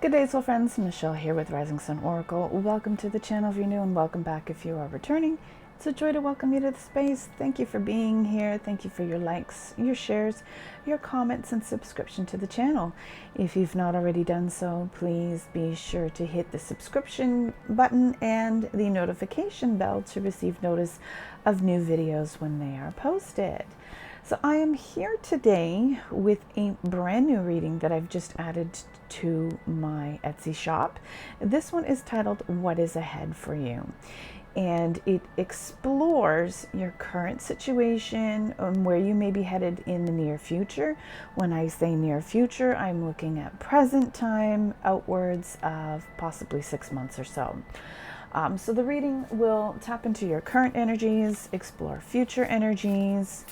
Good day, soul friends. Michelle here with Rising Sun Oracle. Welcome to the channel if you're new, and welcome back if you are returning. It's a joy to welcome you to the space. Thank you for being here. Thank you for your likes, your shares, your comments, and subscription to the channel. If you've not already done so, please be sure to hit the subscription button and the notification bell to receive notice of new videos when they are posted. So I am here today with a brand new reading that I've just added to my Etsy shop. This one is titled What is Ahead for You? And it explores your current situation and where you may be headed in the near future. When I say near future, I'm looking at present time, outwards of possibly 6 months or so. So the reading will tap into your current energies, explore future energies.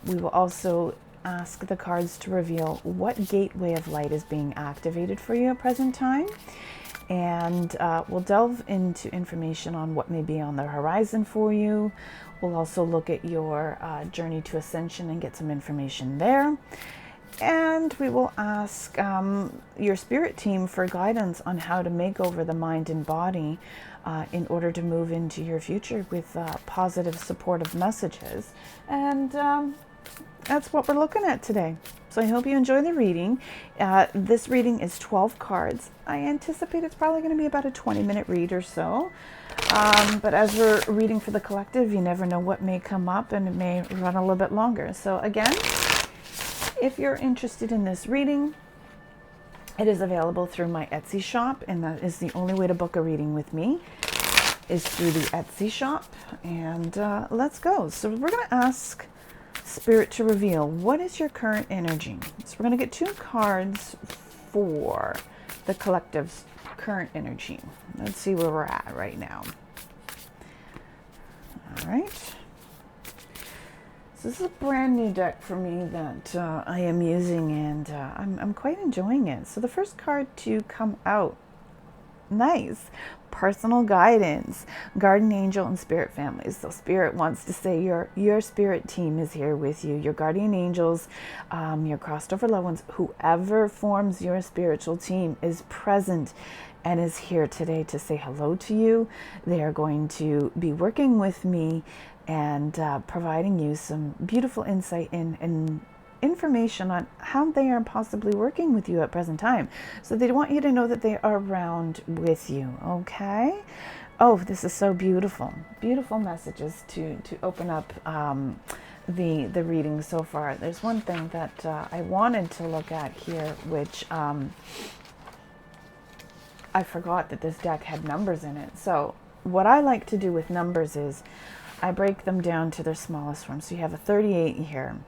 We will also ask the cards to reveal what gateway of light is being activated for you at present time. And we'll delve into information on what may be on the horizon for you. We'll also look at your journey to ascension and get some information there. And we will ask your spirit team for guidance on how to make over the mind and body in order to move into your future with positive, supportive messages. And that's what we're looking at today. So I hope you enjoy the reading. This reading is 12 cards. I anticipate it's probably going to be about a 20-minute read or so. But as we're reading for the collective, you never know what may come up, and it may run a little bit longer. So again, if you're interested in this reading, it is available through my Etsy shop, and that is the only way to book a reading with me, is through the Etsy shop. And let's go. So we're going to ask Spirit to reveal, what is your current energy? So we're going to get 2 cards for the collective's current energy. Let's see where we're at right now. All right. So this is a brand new deck for me that I am using, and I'm quite enjoying it. So the first card to come out, nice, personal guidance, guardian angel and spirit families. So spirit wants to say your spirit team is here with you, your guardian angels, your crossed over loved ones, whoever forms your spiritual team is present and is here today to say hello to you. They are going to be working with me and providing you some beautiful insight and information on how they are possibly working with you at present time. So they want you to know that they are around with you, okay? Oh, this is so beautiful. Beautiful messages to open up the reading so far. There's one thing that I wanted to look at here, which I forgot that this deck had numbers in it. So what I like to do with numbers is I break them down to their smallest form. So you have a 38 here,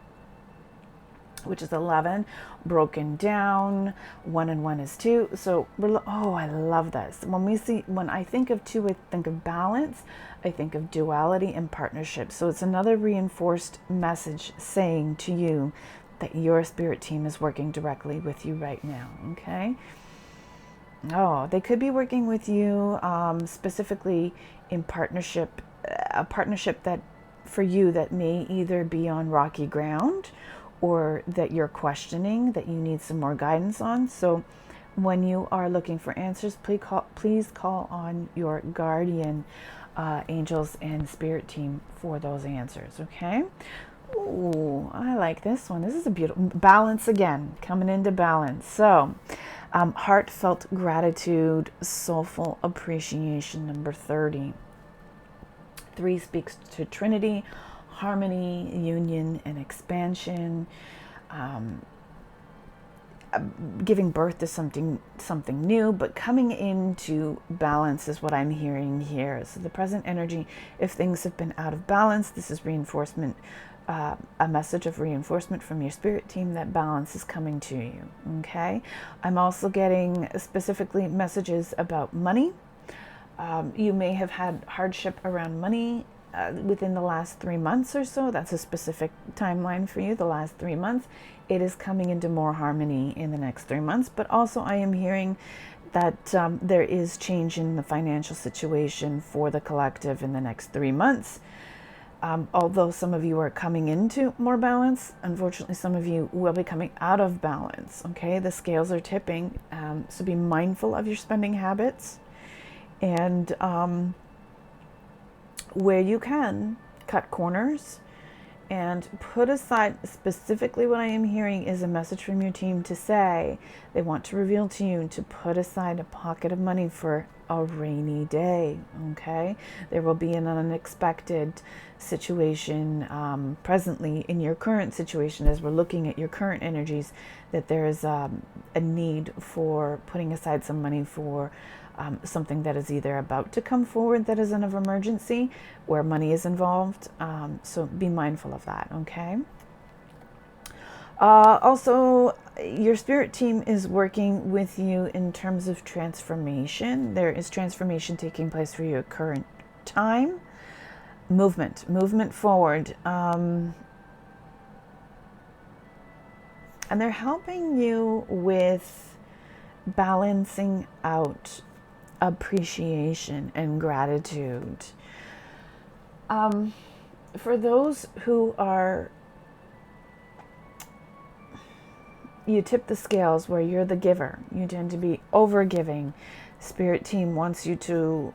which is 11, broken down. 1 and 1 is 2. So oh, I love this. When I think of 2, I think of balance. I think of duality and partnership. So it's another reinforced message saying to you that your spirit team is working directly with you right now. Okay. Oh, they could be working with you specifically in partnership, a partnership that for you that may either be on rocky ground or that you're questioning, that you need some more guidance on. So when you are looking for answers, please call on your guardian angels and spirit team for those answers, okay? Ooh, I like this one. This is a beautiful balance again, coming into balance. So heartfelt gratitude, soulful appreciation, number 30. 3 speaks to Trinity, harmony, union, and expansion. Giving birth to something new, but coming into balance is what I'm hearing here. So the present energy, if things have been out of balance, this is reinforcement, a message of reinforcement from your spirit team that balance is coming to you. Okay. I'm also getting specifically messages about money. You may have had hardship around money within the last 3 months or so. That's a specific timeline for you, the last 3 months. It is coming into more harmony in the next 3 months. But also I am hearing that there is change in the financial situation for the collective in the next 3 months. Although some of you are coming into more balance, unfortunately, some of you will be coming out of balance. Okay, the scales are tipping. So be mindful of your spending habits, and where you can, cut corners and put aside. Specifically, what I am hearing is a message from your team to say they want to reveal to you to put aside a pocket of money for a rainy day. Okay, there will be an unexpected situation presently in your current situation, as we're looking at your current energies, that there is a need for putting aside some money for something that is either about to come forward that is an of emergency where money is involved. So be mindful of that, okay? Also, your spirit team is working with you in terms of transformation. There is transformation taking place for your current time. Movement forward. And they're helping you with balancing out appreciation and gratitude. For those who are, you tip the scales where you're the giver, you tend to be over giving. Spirit team wants you to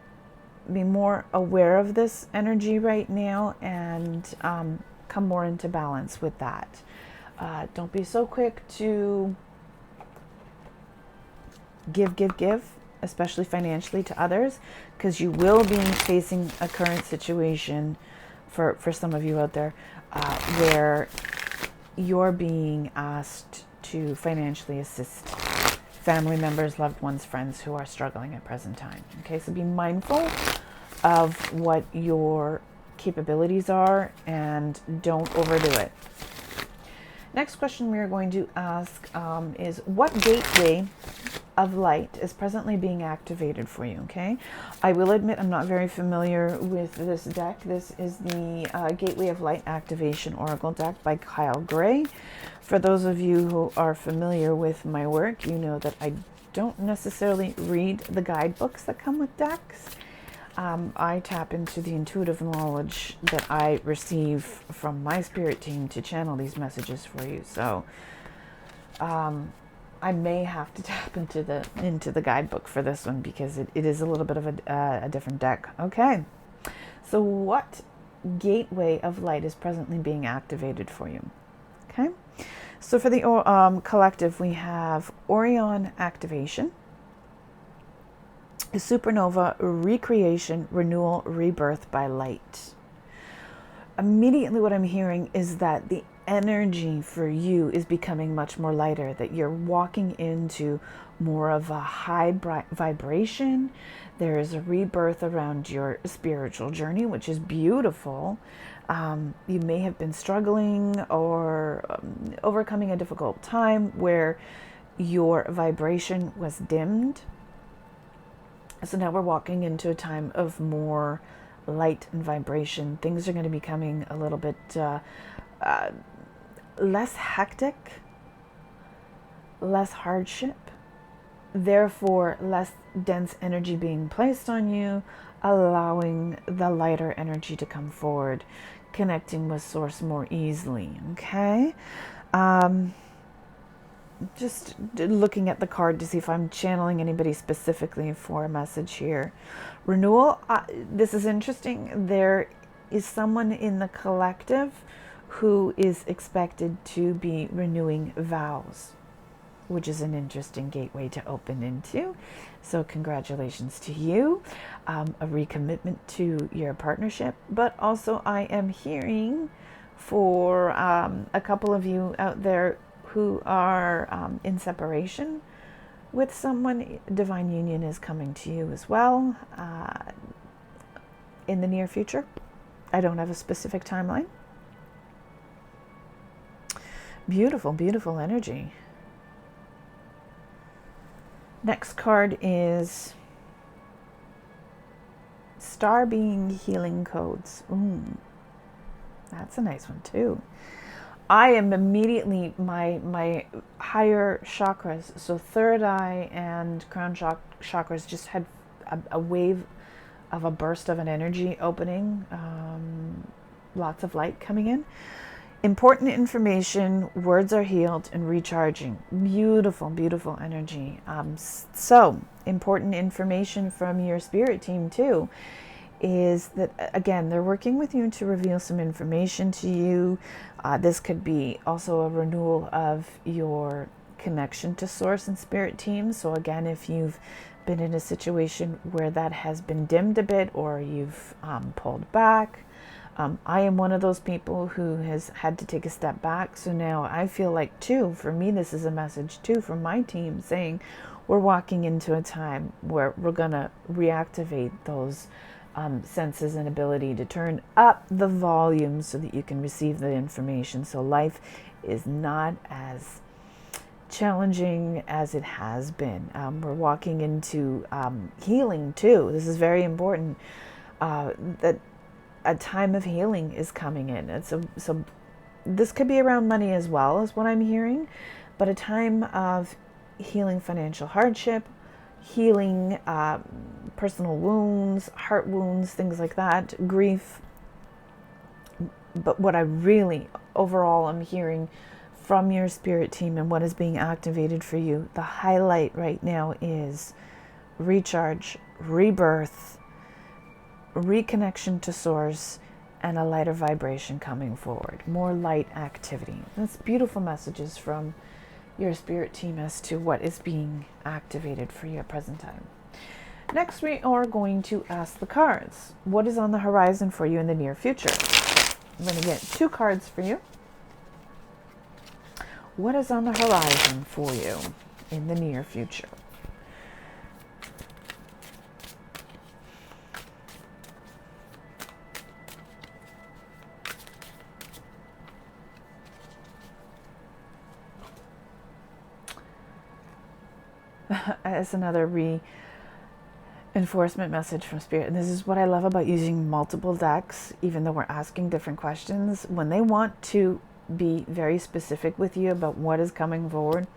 be more aware of this energy right now and come more into balance with that. Don't be so quick to give, especially financially to others, because you will be facing a current situation for some of you out there where you're being asked to financially assist family members, loved ones, friends who are struggling at present time. Okay, so be mindful of what your capabilities are and don't overdo it. Next question we are going to ask is, what gateway of light is presently being activated for you? Okay, I will admit I'm not very familiar with this deck. This is the Gateway of Light Activation Oracle deck by Kyle Gray. For those of you who are familiar with my work, you know that I don't necessarily read the guidebooks that come with decks. I tap into the intuitive knowledge that I receive from my spirit team to channel these messages for you. So I may have to tap into the guidebook for this one, because it is a little bit of a different deck. Okay, so what gateway of light is presently being activated for you? Okay, so for the collective, we have Orion activation, supernova, recreation, renewal, rebirth by light. Immediately what I'm hearing is that the energy for you is becoming much more lighter, that you're walking into more of a high vibration. There is a rebirth around your spiritual journey, which is beautiful. You may have been struggling or overcoming a difficult time where your vibration was dimmed. So now we're walking into a time of more light and vibration. Things are going to be becoming a little bit less hectic, less hardship, therefore less dense energy being placed on you, allowing the lighter energy to come forward, connecting with source more easily. Okay, just looking at the card to see if I'm channeling anybody specifically for a message here. Renewal, this is interesting. There is someone in the collective who is expected to be renewing vows, which is an interesting gateway to open into. So congratulations to you. A recommitment to your partnership. But also I am hearing for a couple of you out there who are in separation with someone, divine union is coming to you as well in the near future. I don't have a specific timeline. Beautiful, beautiful energy. Next card is Star Being Healing Codes. That's a nice one too. I am immediately, my higher chakras, so third eye and crown chakras, just had a wave of a burst of an energy opening. lots of light coming in. Important information, words are healed and recharging. Beautiful, beautiful energy. So important information from your spirit team too is that, again, they're working with you to reveal some information to you. This could be also a renewal of your connection to source and spirit team. So again, if you've been in a situation where that has been dimmed a bit, or you've pulled back, I am one of those people who has had to take a step back. So now I feel like, too, for me, this is a message, too, from my team saying we're walking into a time where we're going to reactivate those senses and ability to turn up the volume so that you can receive the information. So life is not as challenging as it has been. We're walking into healing, too. This is very important, that a time of healing is coming in. So this could be around money as well, as what I'm hearing, but a time of healing financial hardship, healing personal wounds, heart wounds, things like that, grief. But what I really overall am hearing from your spirit team and what is being activated for you, the highlight right now is recharge, rebirth, reconnection to source, and a lighter vibration coming forward. More light activity. That's beautiful messages from your spirit team as to what is being activated for you at present time. Next, we are going to ask the cards. What is on the horizon for you in the near future? I'm going to get 2 cards for you. What is on the horizon for you in the near future? As another reinforcement message from Spirit. And this is what I love about using multiple decks, even though we're asking different questions. When they want to be very specific with you about what is coming forward,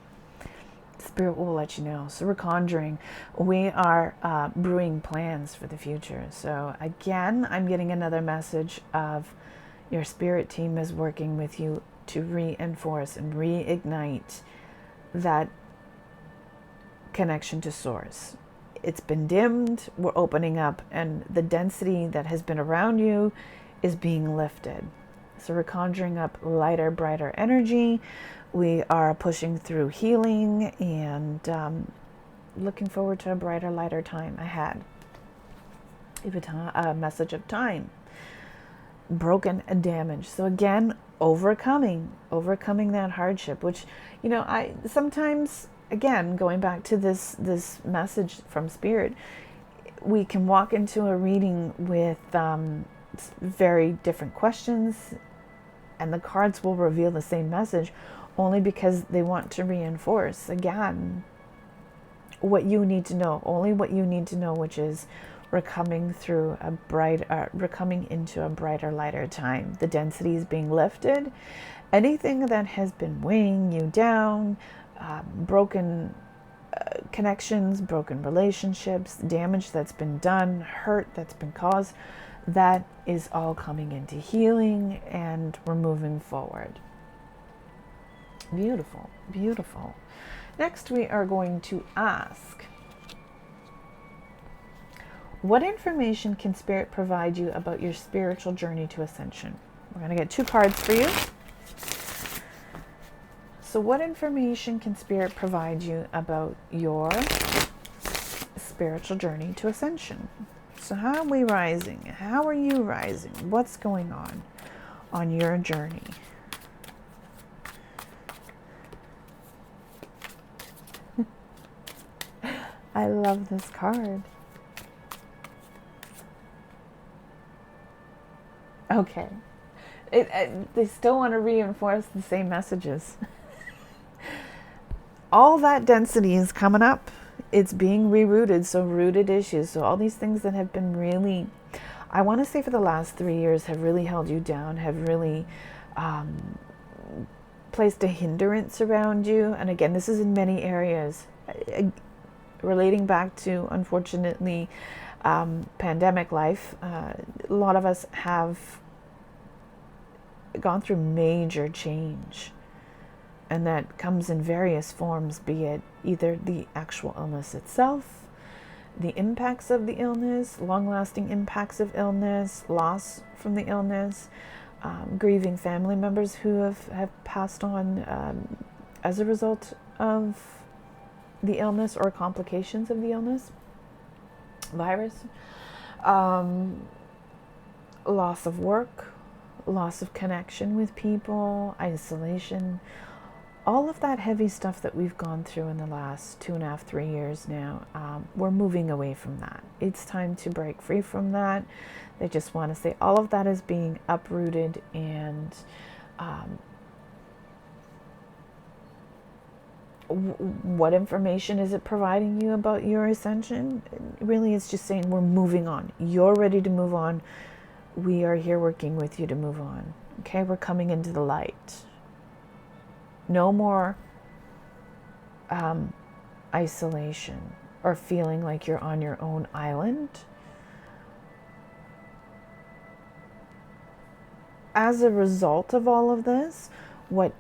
Spirit will let you know. So we're conjuring. We are brewing plans for the future. So again, I'm getting another message of your spirit team is working with you to reinforce and reignite that connection to source. It's been dimmed, we're opening up, and the density that has been around you is being lifted. So we're conjuring up lighter, brighter energy. We are pushing through healing and looking forward to a brighter, lighter time ahead. Even a message of time. Broken and damaged. So again, overcoming that hardship, which, I sometimes, again, going back to this message from Spirit, we can walk into a reading with very different questions, and the cards will reveal the same message only because they want to reinforce, again, what you need to know, only what you need to know, which is we're coming into a brighter, lighter time. The density is being lifted. Anything that has been weighing you down, broken connections, broken relationships, damage that's been done, hurt that's been caused, that is all coming into healing, and we're moving forward. Beautiful, beautiful. Next, we are going to ask, what information can Spirit provide you about your spiritual journey to ascension? We're going to get 2 cards for you. So what information can Spirit provide you about your spiritual journey to ascension? So how are we rising? How are you rising? What's going on your journey? I love this card. Okay. They still want to reinforce the same messages. All that density is coming up. It's being rerouted. So rooted issues. So all these things that have been really, I want to say for the last 3 years, have really held you down, have really placed a hindrance around you. And again, this is in many areas. Relating back to, unfortunately, pandemic life, a lot of us have gone through major change, and that comes in various forms, be it either the actual illness itself, the impacts of the illness, long-lasting impacts of illness, loss from the illness, grieving family members who have passed on as a result of the illness or complications of the illness, virus, loss of work, loss of connection with people, isolation, all of that heavy stuff that we've gone through in the last 2.5, 3 years now. We're moving away from that. It's time to break free from that. They just want to say all of that is being uprooted, and what information is it providing you about your ascension? Really, it's just saying we're moving on. You're ready to move on. We are here working with you to move on. Okay, we're coming into the light. No more isolation or feeling like you're on your own island. As a result of all of this, what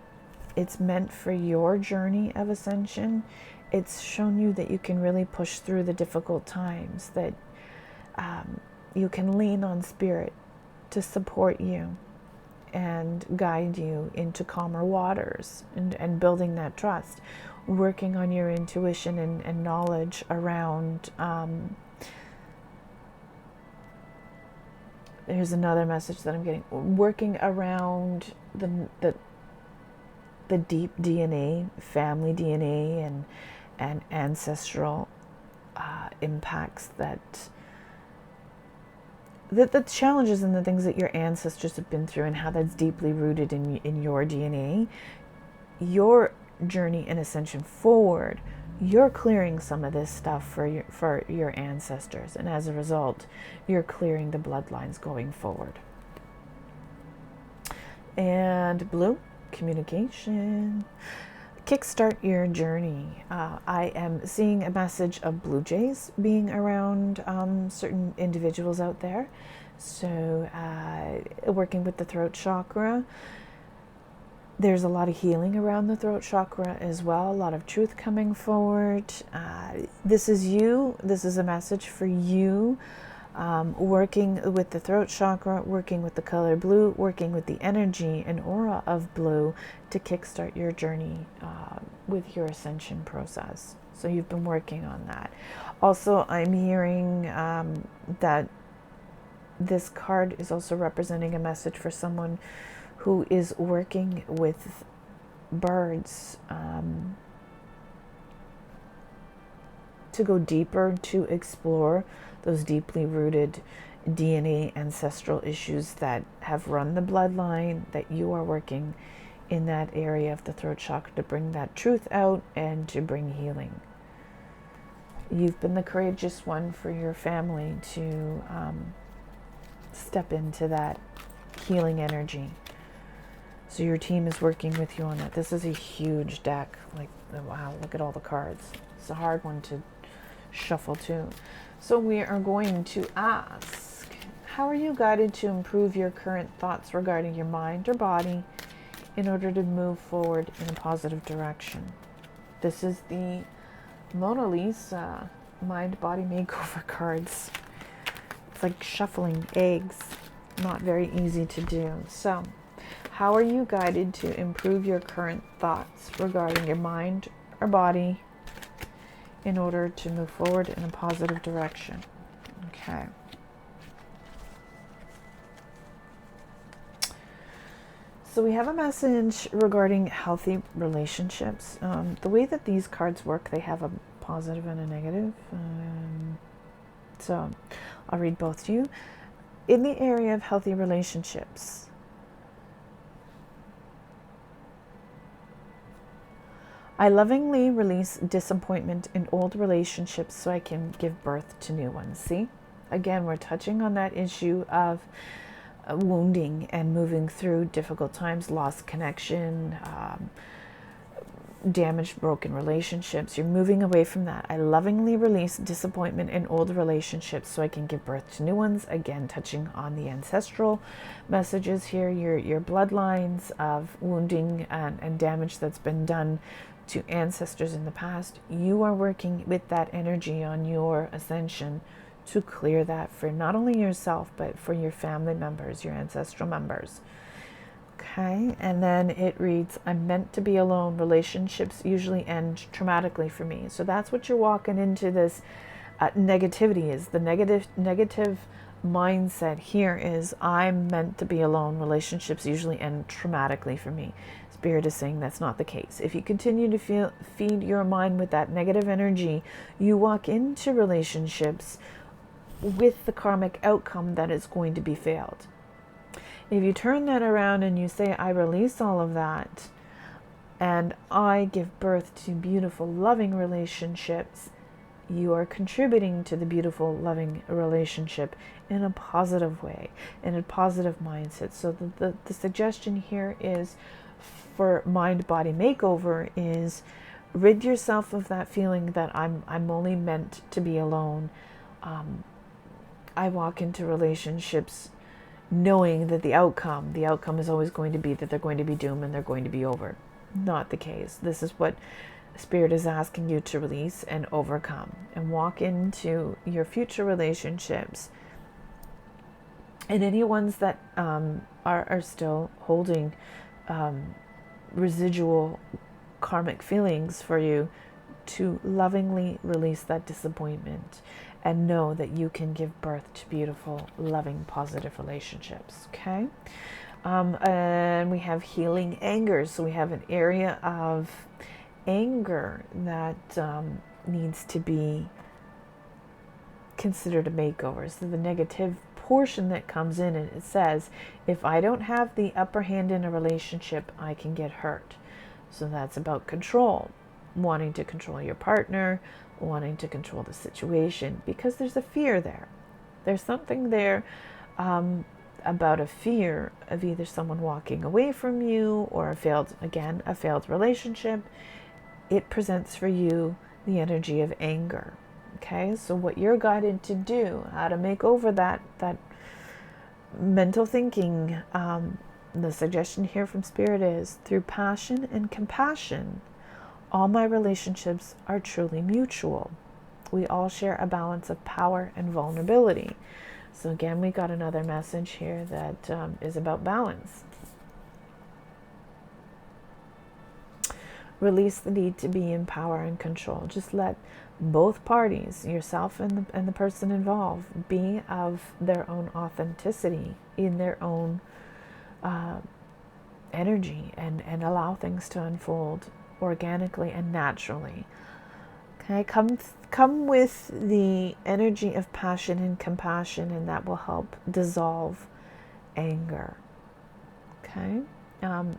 it's meant for your journey of ascension, it's shown you that you can really push through the difficult times, that you can lean on spirit to support you and guide you into calmer waters, and building that trust, working on your intuition and knowledge around, here's another message that I'm getting, working around the deep DNA, family DNA, and ancestral impacts, that the challenges and the things that your ancestors have been through, and how that's deeply rooted in your DNA. Your journey and ascension forward, you're clearing some of this stuff for your ancestors, and as a result, you're clearing the bloodlines going forward. And blue, communication. Kickstart your journey. I am seeing a message of blue jays being around certain individuals out there. So working with the throat chakra. There's a lot of healing around the throat chakra as well. A lot of truth coming forward. This is you. This is a message for you. Working with the throat chakra, working with the color blue, working with the energy and aura of blue to kickstart your journey with your ascension process. So you've been working on that. Also, I'm hearing that this card is also representing a message for someone who is working with birds to go deeper, to explore those deeply rooted DNA ancestral issues that have run the bloodline, that you are working in that area of the throat chakra to bring that truth out and to bring healing. You've been the courageous one for your family to step into that healing energy. So your team is working with you on that. This is a huge deck. Like, wow, look at all the cards. It's a hard one to shuffle too. So we are going to ask, how are you guided to improve your current thoughts regarding your mind or body in order to move forward in a positive direction? This is the Mona Lisa Mind Body Makeover cards. It's like shuffling eggs. Not very easy to do. So, how are you guided to improve your current thoughts regarding your mind or body in order to move forward in a positive direction? Okay. So we have a message regarding healthy relationships. The way that these cards work, they have a positive and a negative. So I'll read both to you. In the area of healthy relationships, I lovingly release disappointment in old relationships so I can give birth to new ones. See? Again, we're touching on that issue of wounding and moving through difficult times, lost connection, damaged, broken relationships. You're moving away from that. I lovingly release disappointment in old relationships so I can give birth to new ones. Again, touching on the ancestral messages here, your bloodlines of wounding and damage that's been done to ancestors in the past. You are working with that energy on your ascension to clear that for not only yourself, but for your family members, your ancestral members. Okay, and then it reads, I'm meant to be alone. Relationships usually end traumatically for me. So that's what you're walking into this negativity is. The negative mindset here is, I'm meant to be alone. Relationships usually end traumatically for me. Spirit is saying that's not the case. If you continue to feed your mind with that negative energy, you walk into relationships with the karmic outcome that is going to be failed. If you turn that around and you say, I release all of that and I give birth to beautiful, loving relationships, you are contributing to the beautiful, loving relationship in a positive way, in a positive mindset. So the suggestion here is for mind-body makeover is rid yourself of that feeling that I'm only meant to be alone. I walk into relationships knowing that the outcome is always going to be that they're going to be doomed and they're going to be over. Not the case. This is what Spirit is asking you to release and overcome and walk into your future relationships. And any ones that are still holding residual karmic feelings for you, to lovingly release that disappointment and know that you can give birth to beautiful, loving, positive relationships. Okay. And we have healing anger. So we have an area of anger that needs to be considered a makeover. So the negative portion that comes in, and it says, if I don't have the upper hand in a relationship, I can get hurt. So that's about control, wanting to control your partner, wanting to control the situation, because there's a fear there. There's something there about a fear of either someone walking away from you or a failed relationship. It presents for you the energy of anger. Okay, so what you're guided to do, how to make over that mental thinking, the suggestion here from Spirit is, through passion and compassion, all my relationships are truly mutual. We all share a balance of power and vulnerability. So again, we got another message here that is about balance. Release the need to be in power and control. Just let both parties, yourself and the person involved, be of their own authenticity, in their own energy, and allow things to unfold organically and naturally. Okay, come with the energy of passion and compassion, and that will help dissolve anger. Okay,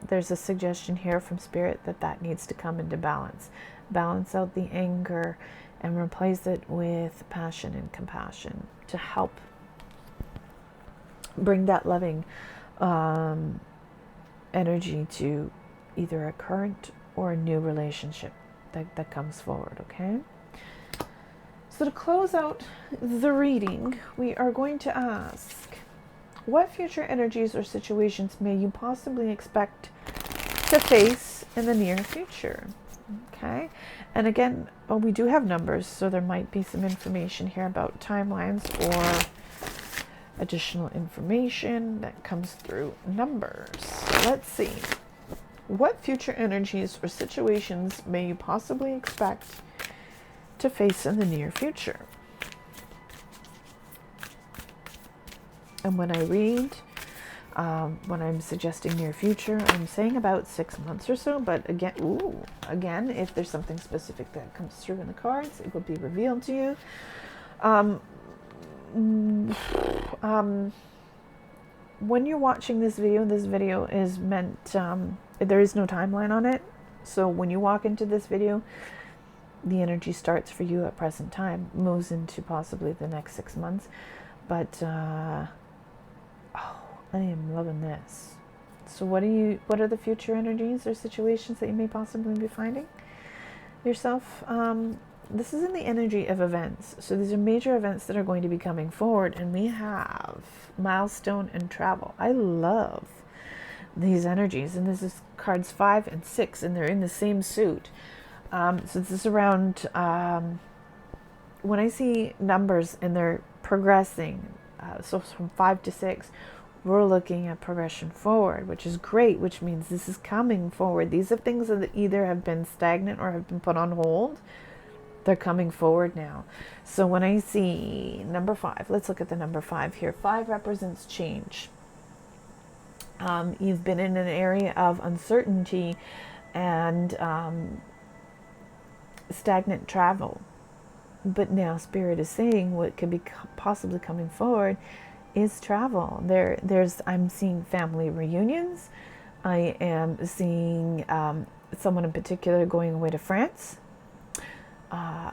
there's a suggestion here from Spirit that needs to come into balance. Balance out the anger and replace it with passion and compassion to help bring that loving energy to either a current or a new relationship that comes forward. Okay, so to close out the reading, we are going to ask, what future energies or situations may you possibly expect to face in the near future? Okay, and again, we do have numbers, so there might be some information here about timelines or additional information that comes through numbers. Let's see. What future energies or situations may you possibly expect to face in the near future? And when I read, when I'm suggesting near future, I'm saying about 6 months or so. But again, if there's something specific that comes through in the cards, it will be revealed to you. When you're watching this video is meant, there is no timeline on it. So when you walk into this video, the energy starts for you at present time, moves into possibly the next 6 months. But, I am loving this. So what are the future energies or situations that you may possibly be finding yourself? This is in the energy of events. So these are major events that are going to be coming forward, and we have milestone and travel. I love these energies, and this is cards 5 and 6, and they're in the same suit. So this is around, when I see numbers and they're progressing, so from 5 to 6, we're looking at progression forward, which is great, which means this is coming forward. These are things that either have been stagnant or have been put on hold. They're coming forward now. So when I see number 5, let's look at the number 5 here. 5 represents change. You've been in an area of uncertainty and stagnant travel. But now Spirit is saying what could be possibly coming forward is travel. I'm seeing family reunions. I am seeing someone in particular going away to France.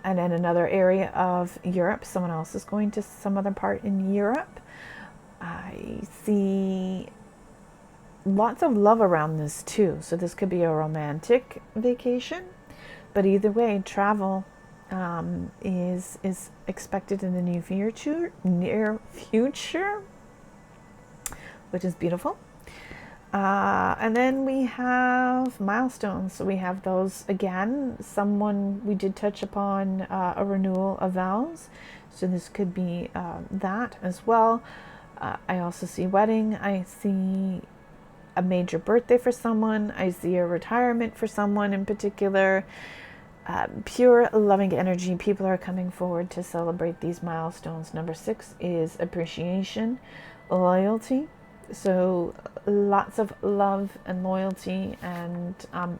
And in another area of Europe, someone else is going to some other part in Europe. I see lots of love around this too. So this could be a romantic vacation. But either way, travel is expected in the near future, which is beautiful. And then we have milestones. So we have those again. We did touch upon a renewal of vows. So this could be that as well. I also see wedding. I see a major birthday for someone. I see a retirement for someone in particular. Pure loving energy. People are coming forward to celebrate these milestones. Number 6 is appreciation, loyalty. So lots of love and loyalty, and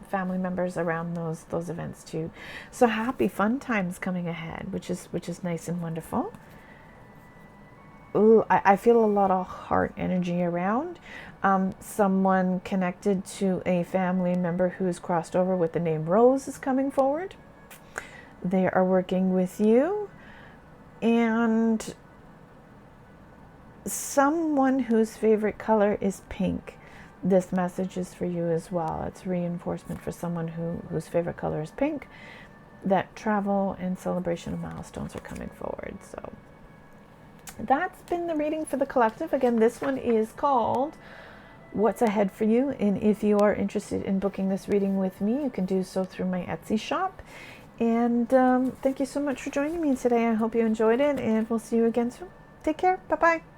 family members around those events too. So happy fun times coming ahead, which is nice and wonderful. Ooh, I feel a lot of heart energy around. Someone connected to a family member who has crossed over with the name Rose is coming forward. They are working with you, and someone whose favorite color is pink. This message is for you as well. It's reinforcement for someone whose favorite color is pink, that travel and celebration of milestones are coming forward. So that's been the reading for the collective. Again, this one is called What's Ahead for You, and if you are interested in booking this reading with me, you can do so through my Etsy shop. And thank you so much for joining me today. I hope you enjoyed it, and we'll see you again soon. Take care. Bye-bye.